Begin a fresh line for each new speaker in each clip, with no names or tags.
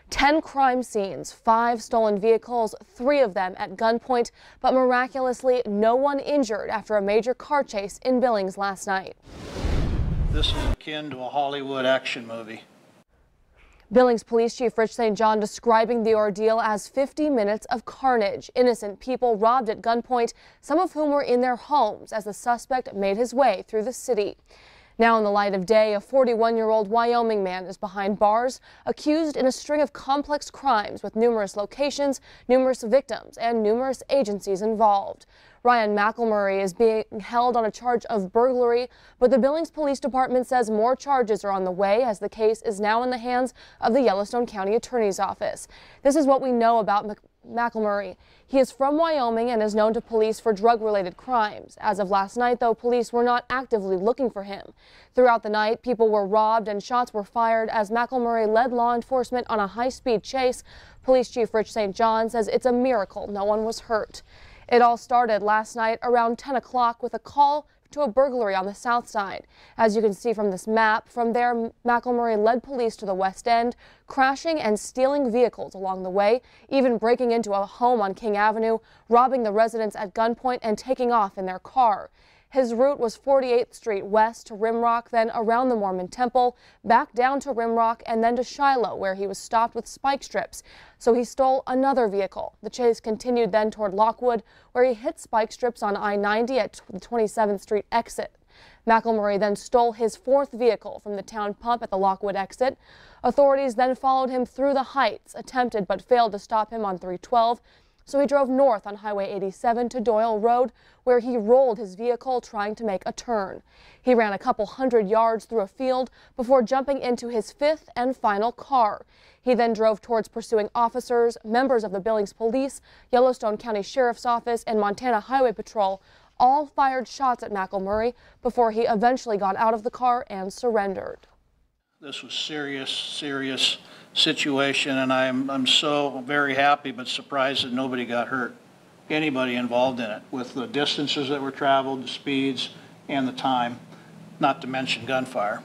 10 crime scenes, 5 stolen vehicles, 3 of them at gunpoint, but miraculously no one injured after a major car chase in Billings last night.
This is akin to a Hollywood action movie.
Billings Police Chief Rich St. John describing the ordeal as 50 minutes of carnage. Innocent people robbed at gunpoint, some of whom were in their homes as the suspect made his way through the city. Now in the light of day, a 41-year-old Wyoming man is behind bars, accused in a string of complex crimes with numerous locations, numerous victims, and numerous agencies involved. Ryan McElmurray is being held on a charge of burglary, but the Billings Police Department says more charges are on the way as the case is now in the hands of the Yellowstone County Attorney's Office. This is what we know about McElmurray. He is from Wyoming and is known to police for drug-related crimes. As of last night, though, police were not actively looking for him. Throughout the night, people were robbed and shots were fired as McElmurray led law enforcement on a high-speed chase. Police Chief Rich St. John says it's a miracle no one was hurt. It all started last night around 10 o'clock with a call to a burglary on the south side. As you can see from this map, from there, McElmurray led police to the west end, crashing and stealing vehicles along the way, even breaking into a home on King Avenue, robbing the residents at gunpoint and taking off in their car. His route was 48th Street west to Rimrock, then around the Mormon Temple, back down to Rimrock, and then to Shiloh, where he was stopped with spike strips. So he stole another vehicle. The chase continued then toward Lockwood, where he hit spike strips on I-90 at the 27th Street exit. McElmurray then stole his 4th vehicle from the town pump at the Lockwood exit. Authorities then followed him through the Heights, attempted but failed to stop him on 312. So he drove north on Highway 87 to Doyle Road, where he rolled his vehicle trying to make a turn. He ran a couple hundred yards through a field before jumping into his 5th and final car. He then drove towards pursuing officers, members of the Billings Police, Yellowstone County Sheriff's Office, and Montana Highway Patrol. All fired shots at McElmurray before he eventually got out of the car and surrendered.
This was serious situation, and I'm so very happy but surprised that nobody got hurt, anybody involved in it, with the distances that were traveled, the speeds, and the time, not to mention gunfire.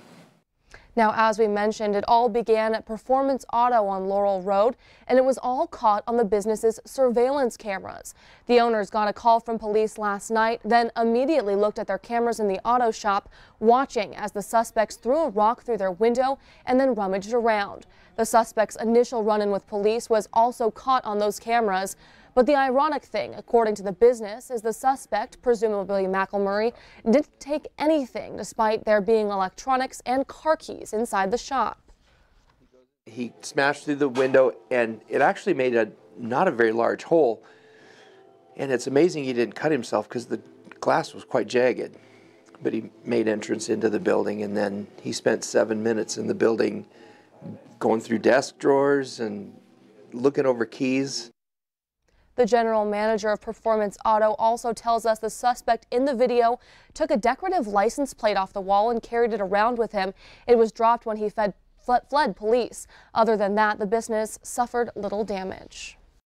Now, as we mentioned, it all began at Performance Auto on Laurel Road, and it was all caught on the business's surveillance cameras. The owners got a call from police last night, then immediately looked at their cameras in the auto shop, watching as the suspects threw a rock through their window and then rummaged around. The suspect's initial run-in with police was also caught on those cameras. But the ironic thing, according to the business, is the suspect, presumably McElmurray, didn't take anything despite there being electronics and car keys inside the shop.
He smashed through the window, and it actually made not a very large hole. And it's amazing he didn't cut himself because the glass was quite jagged. But he made entrance into the building, and then he spent 7 minutes in the building going through desk drawers and looking over keys.
The general manager of Performance Auto also tells us the suspect in the video took a decorative license plate off the wall and carried it around with him. It was dropped when he fled police. Other than that, the business suffered little damage.